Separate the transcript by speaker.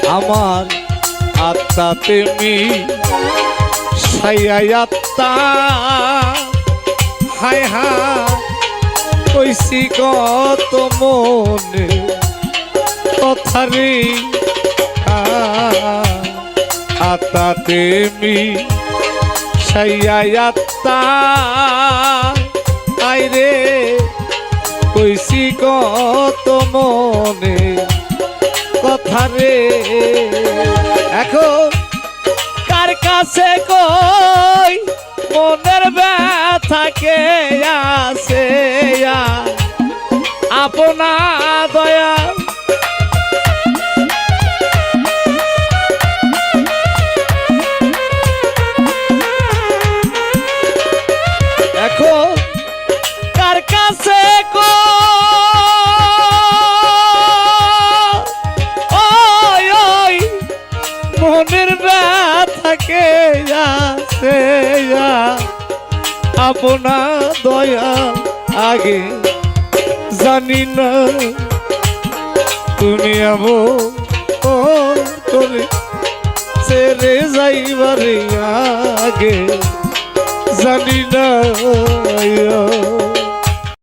Speaker 1: আমার আত্মা তুমি সাইয়া আত্মা হায় হায় কইছি কত মনে কথারি আত্মা তুমি সাইয়া আত্মা আইরে কইছি কত মনে কথা রে এখন কার কাছে কই মনের ব্যথাকে আছে আপনা দয়া এখন কার কাছে মনের ব্যথাকে আছে আপনা দয়া আগে জানি না তুমি করে ছেড়ে যাইবারে আগে জানি না